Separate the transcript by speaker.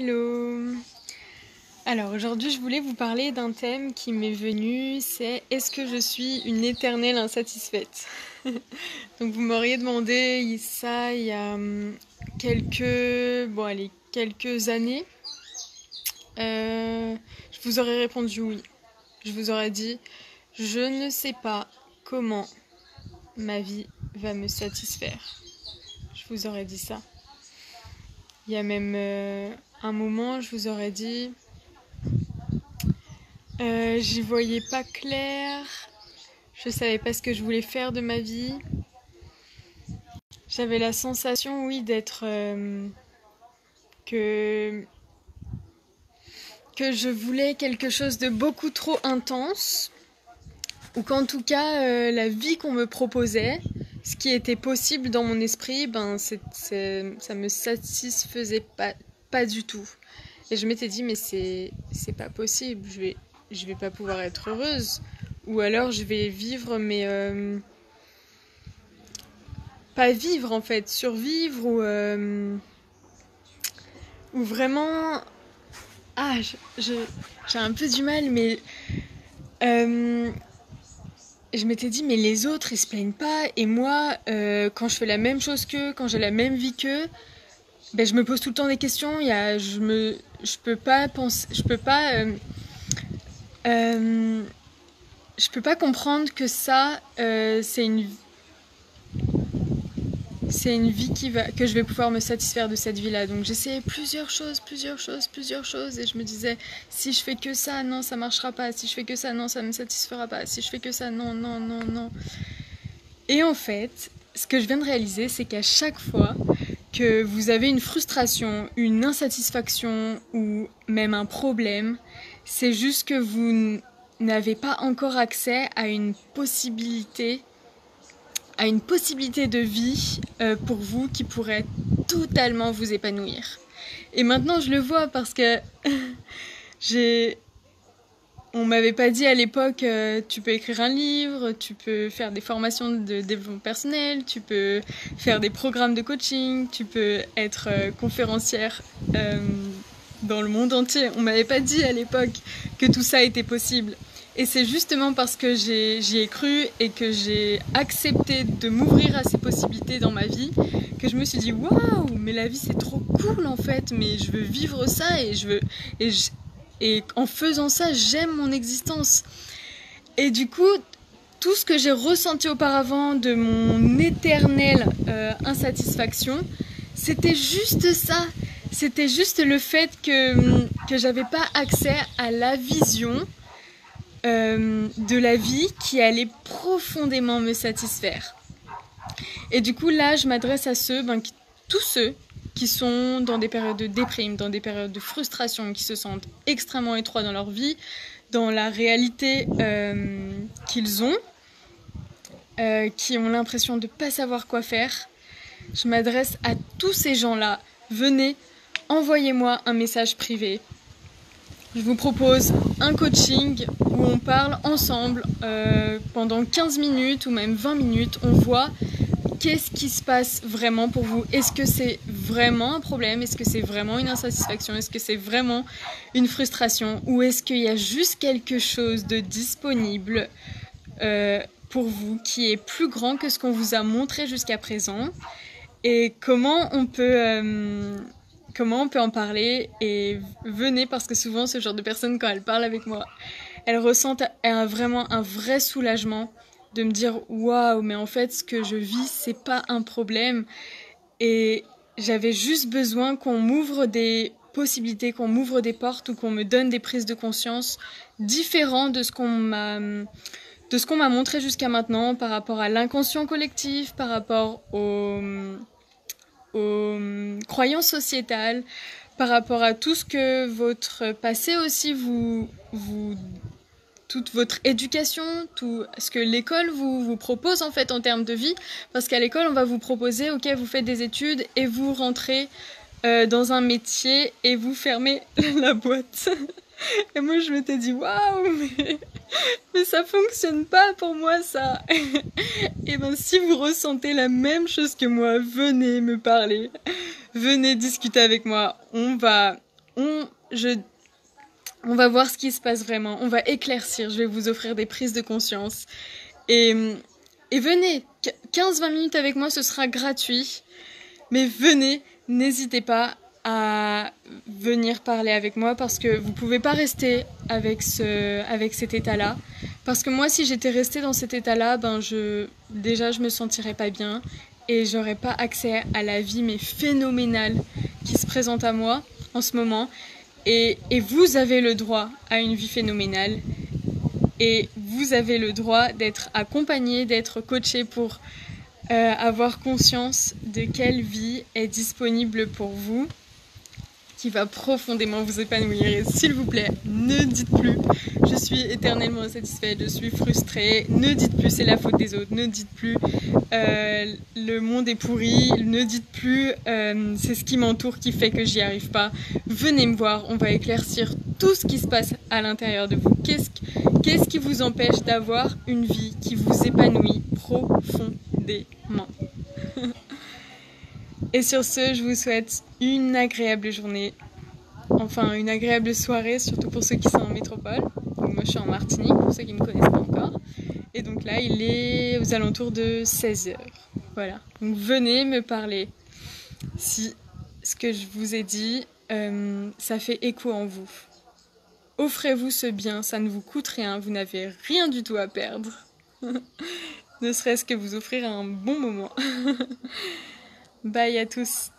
Speaker 1: Hello! Alors aujourd'hui je voulais vous parler d'un thème qui m'est venu, c'est est-ce que je suis une éternelle insatisfaite? Donc vous m'auriez demandé ça il y a quelques années. Je vous aurais répondu oui. Je vous aurais dit je ne sais pas comment ma vie va me satisfaire. Je vous aurais dit ça. Il y a même un moment, je vous aurais dit j'y voyais pas clair, je savais pas ce que je voulais faire de ma vie. J'avais la sensation, oui, d'être que je voulais quelque chose de beaucoup trop intense, ou qu'en tout cas la vie qu'on me proposait, ce qui était possible dans mon esprit, ça me satisfaisait pas du tout. Et je m'étais dit mais c'est pas possible, je vais pas pouvoir être heureuse, ou alors je vais vivre mais pas vivre en fait, survivre, ou vraiment j'ai un peu du mal, mais je m'étais dit mais les autres ils se plaignent pas, et moi quand je fais la même chose qu'eux, quand j'ai la même vie qu'eux, je me pose tout le temps des questions. Je peux pas penser, je peux pas comprendre que ça c'est une vie que je vais pouvoir me satisfaire de cette vie-là. Donc j'essayais plusieurs choses, et je me disais si je fais que ça, non, ça marchera pas. Si je fais que ça, non, ça me satisfera pas. Si je fais que ça, non. Et en fait, ce que je viens de réaliser, c'est qu'à chaque fois que vous avez une frustration, une insatisfaction ou même un problème, c'est juste que vous n'avez pas encore accès à une possibilité de vie pour vous qui pourrait totalement vous épanouir. Et maintenant je le vois parce que on m'avait pas dit à l'époque tu peux écrire un livre, tu peux faire des formations de développement personnel, tu peux faire des programmes de coaching, tu peux être conférencière dans le monde entier. On m'avait pas dit à l'époque que tout ça était possible. Et c'est justement parce que j'y ai cru et que j'ai accepté de m'ouvrir à ces possibilités dans ma vie que je me suis dit waouh, mais la vie c'est trop cool en fait, mais je veux vivre ça, et en faisant ça j'aime mon existence. Et du coup tout ce que j'ai ressenti auparavant de mon éternelle insatisfaction, c'était juste ça. C'était juste le fait que j'avais pas accès à la vision de la vie qui allait profondément me satisfaire. Et du coup là je m'adresse à tous ceux qui sont dans des périodes de déprime, dans des périodes de frustration, qui se sentent extrêmement étroits dans leur vie, dans la réalité qu'ils ont, qui ont l'impression de ne pas savoir quoi faire. Je m'adresse à tous ces gens-là. Venez, envoyez-moi un message privé. Je vous propose un coaching où on parle ensemble pendant 15 minutes ou même 20 minutes. On voit qu'est-ce qui se passe vraiment pour vous. Est-ce que c'est vraiment un problème? Est-ce que c'est vraiment une insatisfaction? Est-ce que c'est vraiment une frustration? Ou est-ce qu'il y a juste quelque chose de disponible pour vous qui est plus grand que ce qu'on vous a montré jusqu'à présent? Et comment on peut en parler? Et venez, parce que souvent ce genre de personnes, quand elles parlent avec moi, elles ressentent vraiment un vrai soulagement de me dire waouh, mais en fait ce que je vis c'est pas un problème, et j'avais juste besoin qu'on m'ouvre des possibilités, qu'on m'ouvre des portes, ou qu'on me donne des prises de conscience différentes de ce qu'on m'a montré jusqu'à maintenant, par rapport à l'inconscient collectif, par rapport aux croyances sociétales, par rapport à tout ce que votre passé aussi toute votre éducation, tout ce que l'école vous propose en fait en termes de vie. Parce qu'à l'école on va vous proposer, ok, vous faites des études et vous rentrez dans un métier et vous fermez la boîte. Et moi je m'étais dit waouh, mais ça fonctionne pas pour moi ça. Et si vous ressentez la même chose que moi, venez me parler, venez discuter avec moi. On va on va voir ce qui se passe vraiment. On va éclaircir. Je vais vous offrir des prises de conscience. Et venez, 15-20 minutes avec moi, ce sera gratuit. Mais venez, n'hésitez pas à venir parler avec moi parce que vous pouvez pas rester avec cet état-là. Parce que moi, si j'étais restée dans cet état-là, je me sentirais pas bien et j'aurais pas accès à la vie mais phénoménale qui se présente à moi en ce moment. Et vous avez le droit à une vie phénoménale et vous avez le droit d'être accompagné, d'être coaché pour avoir conscience de quelle vie est disponible pour vous, qui va profondément vous épanouir. Et s'il vous plaît, ne dites plus « je suis éternellement insatisfaite, je suis frustrée », ne dites plus « c'est la faute des autres », ne dites plus « le monde est pourri », ne dites plus « c'est ce qui m'entoure qui fait que j'y arrive pas ». Venez me voir, on va éclaircir tout ce qui se passe à l'intérieur de vous. Qu'est-ce qui vous empêche d'avoir une vie qui vous épanouit profondément? Et sur ce, je vous souhaite une agréable journée, enfin une agréable soirée, surtout pour ceux qui sont en métropole. Donc moi je suis en Martinique, pour ceux qui ne me connaissent pas encore. Et donc là, il est aux alentours de 16h. Voilà, donc venez me parler si ce que je vous ai dit, ça fait écho en vous. Offrez-vous ce bien, ça ne vous coûte rien, vous n'avez rien du tout à perdre. Ne serait-ce que vous offrir un bon moment. Bye à tous.